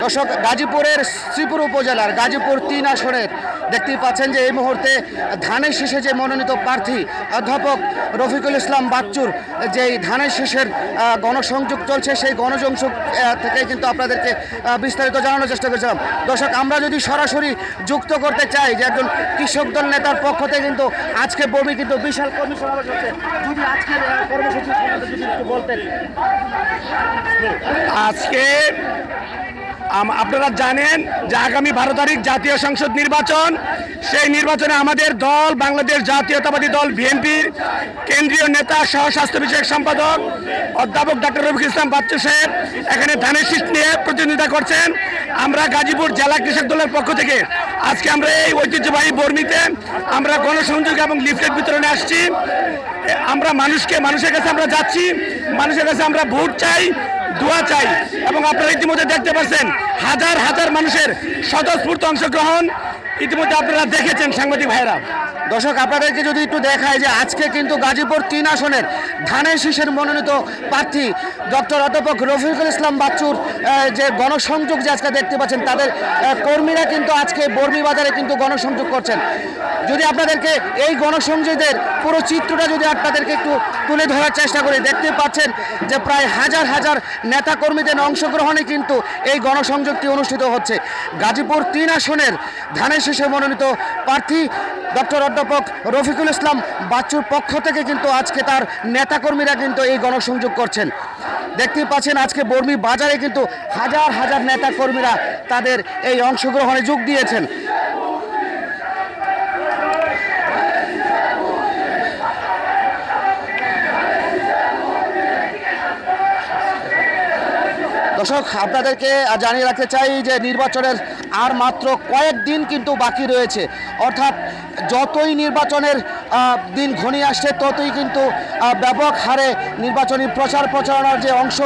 দর্শক, গাজীপুরের শ্রীপুর উপজেলার গাজীপুর ৩ আসনের দেখতেই পাচ্ছেন যে এই মুহূর্তে ধানের শীষে যে মনোনীত প্রার্থী অধ্যাপক রফিকুল ইসলাম বাচ্চুর যেই ধানের শীষের গণসংযোগ চলছে, সেই গণসংযোগ থেকে কিন্তু আপনাদেরকে বিস্তারিত জানানোর চেষ্টা করছিলাম। দর্শক, আমরা যদি সরাসরি যুক্ত করতে চাই যে একজন কৃষক দল নেতার পক্ষ থেকে কিন্তু আজকে বমি কিন্তু বিশাল কর্মী সমাবেশ হচ্ছে, যদি আজকের কর্মসূচি যদি একটু বলতেন। আজকে আপনারা জানেন যে আগামী 12 তারিখ জাতীয় সংসদ নির্বাচন। সেই নির্বাচনে আমাদের দল বাংলাদেশ জাতীয়তাবাদী দল বিএনপির কেন্দ্রীয় নেতা সহ স্বাস্থ্য বিষয়ক সম্পাদক অধ্যাপক ডক্টর রফিকুল ইসলাম বাচ্চু সাহেব এখানে ধানের শীষ নিয়ে প্রতিনিধিত্ব করছেন। আমরা গাজীপুর জেলা কৃষক দলের পক্ষ থেকে আজকে আমরা এই ঐতিহ্যবাহী বর্ণিতে আমরা গণসংযোগ এবং লিফলেট বিতরণে আসছি। আমরা মানুষের কাছে আমরা যাচ্ছি, মানুষের কাছে আমরা ভোট চাই, দোয়া চাই। এবং আপনারা ইতিমধ্যে দেখতে পাচ্ছেন হাজার হাজার মানুষের স্বতঃস্ফূর্ত অংশগ্রহণ ইতিমধ্যে আপনারা দেখেছেন সাংবাদিক ভাইরা। দর্শক, আপনাদেরকে যদি একটু দেখায় যে আজকে কিন্তু গাজীপুর ৩ আসনের ধানের শীষের মনোনীত প্রার্থী ডক্টর অধ্যাপক রফিকুল ইসলাম বাচ্চুর যে গণসংযোগ যে আজকে দেখতে পাচ্ছেন, তাদের কর্মীরা কিন্তু আজকে বর্মি বাজারে কিন্তু গণসংযোগ করছেন। যদি আপনাদেরকে এই গণসংযোগের পুরো চিত্রটা যদি আপনাদেরকে একটু তুলে ধরার চেষ্টা করি, দেখতে পাচ্ছেন যে প্রায় হাজার হাজার নেতা কর্মীদের অংশগ্রহণে কিন্তু এই গণসংযোগটি অনুষ্ঠিত হচ্ছে। গাজীপুর ৩ আসনের ধানের শীষে মনোনীত প্রার্থী ডক্টর অধ্যাপক রফিকুল ইসলাম বাচ্চুর পক্ষ থেকে কিন্তু আজকে তার নেতাকর্মীরা কিন্তু এই গণসংযোগ করছেন। দেখতেই পাচ্ছেন আজকে বর্মি বাজারে কিন্তু হাজার হাজার নেতাকর্মীরা তাদের এই অংশগ্রহণে যোগ দিয়েছেন। দর্শক, আপনাদেরকে জানিয়ে রাখতে চাই যে নির্বাচনের আর মাত্র কয়েকদিন কিন্তু বাকি রয়েছে, অর্থাৎ যতই নির্বাচনের দিন ঘনিয়ে আসছে ততই কিন্তু ব্যাপক হারে নির্বাচনী প্রচারণার যে অংশ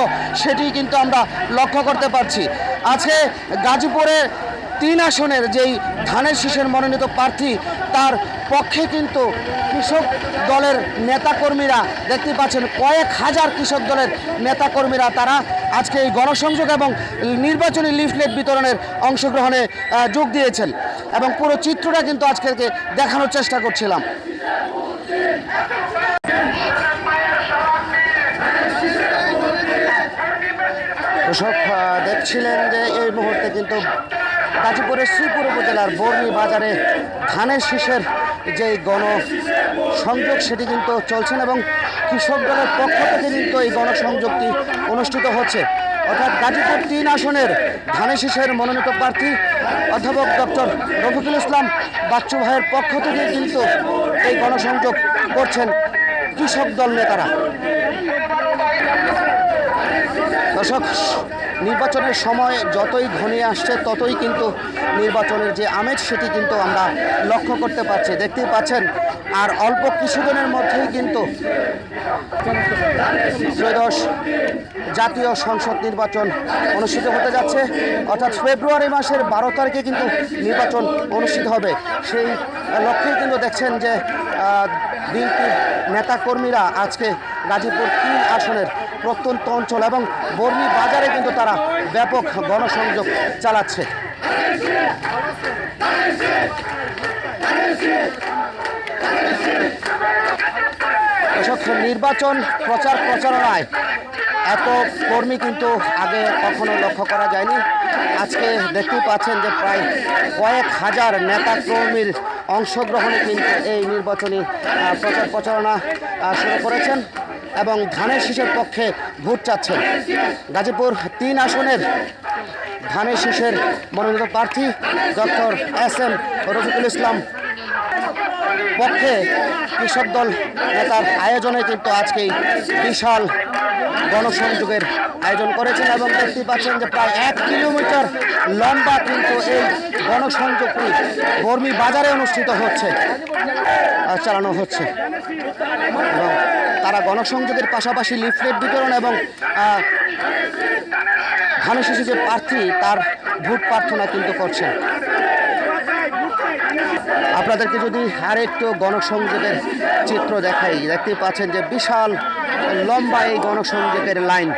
সেটি কিন্তু আমরা লক্ষ্য করতে পারছি। আজকে গাজীপুরে ৩ আসনের যেই ধানের শীষের মনোনীত প্রার্থী, তার পক্ষে কিন্তু কৃষক দলের নেতাকর্মীরা দেখতে পাচ্ছেন কয়েক হাজার কৃষক দলের নেতাকর্মীরা তারা আজকে এই গণসংযোগ এবং নির্বাচনী লিফলেট বিতরণের অংশগ্রহণে যোগ দিয়েছেন এবং পুরো চিত্রটা কিন্তু আজকে দেখানোর চেষ্টা করছিলাম। দর্শক, দেখছিলেন যে এই মুহূর্তে কিন্তু গাজীপুরের শ্রীপুর উপজেলার বর্মি বাজারে ধানের শীষের যে গণসংযোগ সেটি কিন্তু চলছেন এবং কৃষক দলের পক্ষ থেকে কিন্তু এই গণসংযোগটি অনুষ্ঠিত হচ্ছে। অর্থাৎ গাজীপুর ৩ আসনের ধানের শীষের মনোনীত প্রার্থী অধ্যাপক ডক্টর রফিকুল ইসলাম বাচ্চু ভাইয়ের পক্ষ থেকে কিন্তু এই গণসংযোগ করছেন কৃষক দল নেতারা। দর্শক, নির্বাচনের সময় যতই ঘনিয়ে আসছে ততই কিন্তু নির্বাচনের যে আমেজ সেটি কিন্তু আমরা লক্ষ্য করতে পারছি। দেখতেই পাচ্ছেন আর অল্প কিছুদিনের মধ্যেই কিন্তু ত্রয়োদশ জাতীয় সংসদ নির্বাচন অনুষ্ঠিত হতে যাচ্ছে, অর্থাৎ ফেব্রুয়ারি মাসের 12 তারিখে কিন্তু নির্বাচন অনুষ্ঠিত হবে। সেই লক্ষ্যে কিন্তু দেখছেন যে বিএনপির নেতাকর্মীরা আজকে গাজীপুর ৩ আসনের প্রত্যন্ত অঞ্চল এবং বর্মি বাজারে কিন্তু তারা ব্যাপক গণসংযোগ চালাচ্ছে। নির্বাচন প্রচারণায় এত কর্মী কিন্তু আগে কখনো লক্ষ্য করা যায়নি। আজকে দেখতেই পাচ্ছেন যে প্রায় কয়েক হাজার নেতা কর্মীর অংশগ্রহণে কিন্তু এই নির্বাচনী প্রচারণা শুরু করেছেন এবং ধানের শীষের পক্ষে ভোট চাচ্ছেন। গাজীপুর ৩ আসনের ধানের শীষের মনোনীত প্রার্থী ডক্টর SM রফিকুল ইসলাম পক্ষে কৃষক দল নেতার আয়োজনে কিন্তু আজকে বিশাল গণসংযোগের আয়োজন করেছেন এবং দেখতে পাচ্ছেন যে প্রায় 1 কিলোমিটার লম্বা কিন্তু এই গণসংযোগটি বর্মি বাজারে অনুষ্ঠিত হচ্ছে, চালানো হচ্ছে এবং তারা গণসংযোগের পাশাপাশি লিফলেট বিতরণ এবং ধানের শীষে যে প্রার্থী তার ভোট প্রার্থনা কিন্তু করছেন। আপনাদেরকে যদি আর একটু গণসংযোগের চিত্র দেখাই, দেখতেই পাচ্ছেন যে বিশাল লম্বা এই গণসংযোগের লাইন,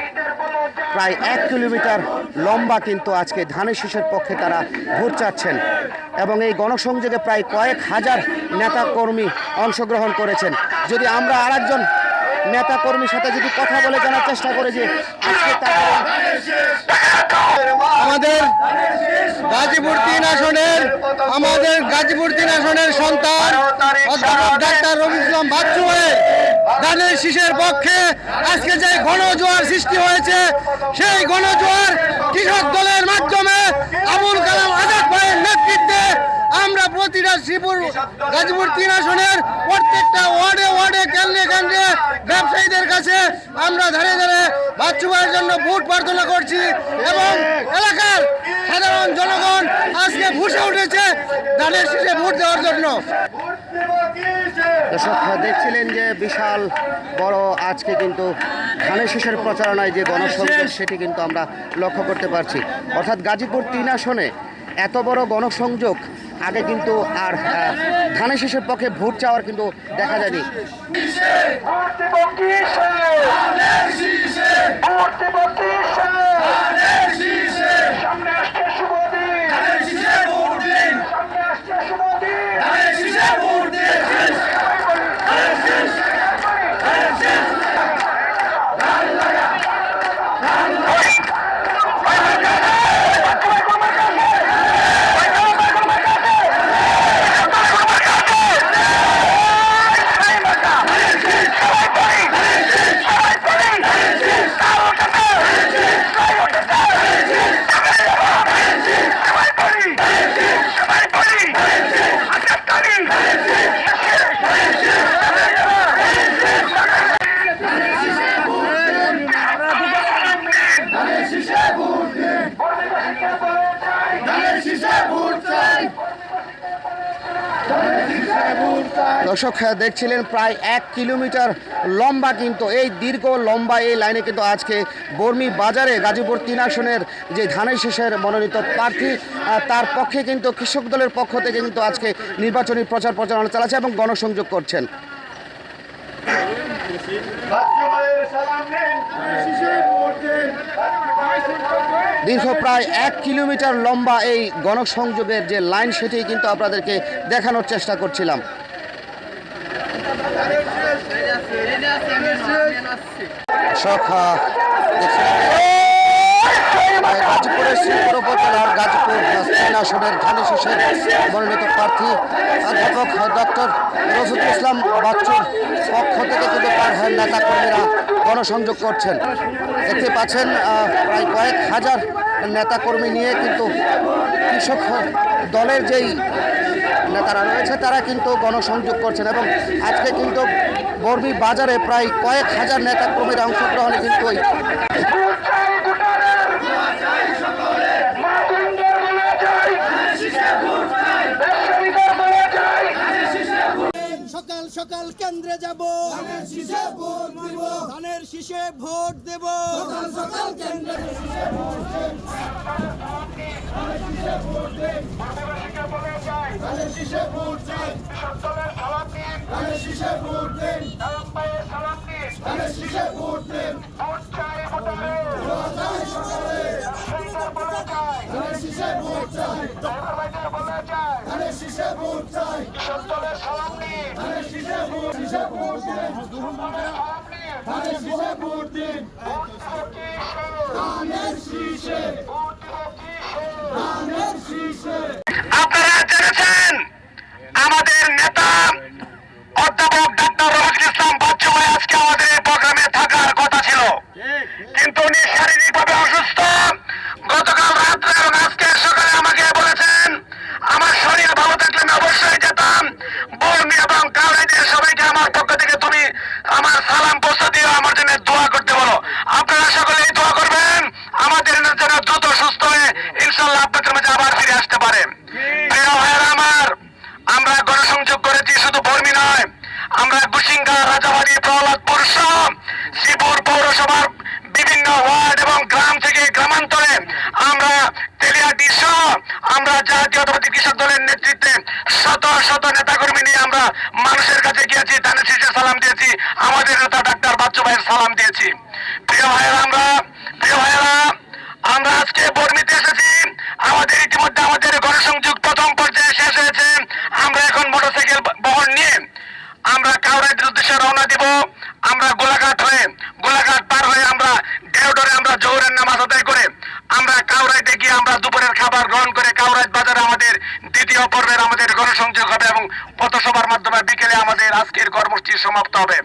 প্রায় 1 কিলোমিটার লম্বা কিন্তু আজকে ধানের শীষের পক্ষে তারা ভোট চাচ্ছেন এবং এই গণসংযোগে প্রায় কয়েক হাজার নেতাকর্মী অংশগ্রহণ করেছেন। যদি আমরা আরেকজন নেতাকর্মীর সাথে যদি কথা বলে জানার চেষ্টা করি যে আজকে আমাদের গাজীপুর 3 আসনের সন্তান অধ্যাপক ডাক্তার রফিকুল ইসলাম বাচ্চু হয়ে ধানের শীষের পক্ষে আজকে যে গণজোয়ার সৃষ্টি হয়েছে, সেই গণজোয়ার কৃষক দলের মাধ্যমে আবুল কালাম আজাদ ভাইয়ের নেতৃত্বে আমরা প্রতিটা গাজীপুর 3 আসনের প্রত্যেকটা ওয়ার্ডে কেন্দ্রে ব্যবসায়ীদের কাছে আমরা ধারে বাচ্চু ভাইয়ের জন্য ভোট প্রার্থনা করছি এবং এলাকার সাধারণ জনগণ আজকে ভুসে উঠেছে ধানের শীষে ভোট দেওয়ার জন্য। দর্শক দেখছিলেন যে বিশাল বড় আজকে কিন্তু ধানের শীষের প্রচারণায় যে গণসংযোগ সেটি কিন্তু আমরা লক্ষ্য করতে পারছি। অর্থাৎ গাজীপুর 3 আসনে এত বড় গণসংযোগ আগে কিন্তু আর ধানের শীষের পক্ষে ভোট চাওয়ার কিন্তু দেখা যায়নি। দর্শক দেখছিলেন প্রায় 1 কিলোমিটার লম্বা কিন্তু এই দীর্ঘ লম্বা এই লাইনে কিন্তু আজকে বর্মি বাজারে গাজীপুর 3 আসনের যে ধানের শীষের মনোনীত প্রার্থী তার পক্ষে কিন্তু কৃষক দলের পক্ষ থেকে কিন্তু আজকে নির্বাচনী প্রচারণা চালাচ্ছে এবং গণসংযোগ করছেন। দীর্ঘ প্রায় 1 কিলোমিটার লম্বা এই গণসংযোগের যে লাইন সেটি কিন্তু আপনাদেরকে দেখানোর চেষ্টা করছিলাম। গাজীপুরের শ্রীপুর উপজেলার গাজীপুর 3 আসনের ধানের শীষের মনোনীত প্রার্থী অধ্যাপক ডক্টর রফিকুল ইসলাম বাচ্চুর পক্ষ থেকে কিন্তু তার নেতাকর্মীরা গণসংযোগ করছেন। দেখতে পাচ্ছেন প্রায় কয়েক হাজার নেতাকর্মী নিয়ে কিন্তু কৃষক দলের যেই নেতারা রয়েছে তারা কিন্তু গণসংযোগ করছেন এবং আজকে কিন্তু বর্মি বাজারে প্রায় কয়েক হাজার নেতাকর্মীর অংশগ্রহণে কিন্তু সকাল সকাল কেন্দ্রে যাব, ধানের শীষে ভোট দেব। সকাল সকাল কেন্দ্রে আপনারা জেনেছেন আমাদের নেতা অধ্যাপক ডাক্তার রফিকুল ইসলাম বাচ্চু ভাই আজকে আমাদের এই প্রোগ্রামে থাকার কথা ছিল, কিন্তু উনি শারীরিকভাবে অসুস্থ। গতকাল রাত্রে এবং আজকে সকালে আমাকে বলেছেন আমার শরীর ভালো থাকলে আমি অবশ্যই যেতাম। বর্মি এবং কাউরাইদের সবাইকে আমার পক্ষ থেকে তুমি আমার সালাম পৌঁছে দিও, আমার জন্য দোয়া করতে বলো। আপনারা সকলেই দোয়া করবেন আমাদের যেন দ্রুত সুস্থ হয়ে ইনশাল্লাহ আপনাদের মাঝে আবার ফিরে আসতে পারে। প্রিয় ভাইয়েরা আমার, আমরা গণসংযোগ করেছি শুধু বর্মি নয়, আমরা গুসিঙ্গা, রাজাবাড়ি, প্রহ্লাদপুর সহ শ্রীপুর পৌরসভার বিভিন্ন ওয়ার্ড এবং গ্রাম থেকে গ্রামান্তরে আমরা তেলিয়াটি সহ আমরা জাতীয়তাবাদী কৃষক দলের নেতৃত্বে শত শত নেতাকর্মী নিয়ে আমরা মানুষের কাছে গিয়েছি, ধানের শীষে সালাম দিয়েছি, আমাদের নেতা ডাক্তার বাচ্চু ভাইয়ের সালাম দিয়েছি। প্রিয় ভাইয়েরা আমরা আজকে বর্মিতে এসেছি। আমাদের ইতিমধ্যে আমাদের গণসংযোগ প্রথম পর্যায়ে শেষ হয়েছে। আমরা এখন মোটরসাইকেল বহন নিয়ে আমরা কাউরাইদের উদ্দেশ্যে রওনা দিব। আমরা গোলাঘাট পার হয়ে আমরা দেওডরে আমরা জোহরের নামাজ আদায় করে আমরা কাউরাইতে গিয়ে আমরা দুপুরের খাবার গ্রহণ করে কাউরাইত বাজারে আমাদের দ্বিতীয় পর্বের আমাদের গণসংযোগ হবে এবং পথসভার মাধ্যমে বিকেলে আমাদের আজকের কর্মসূচি সমাপ্ত হবে।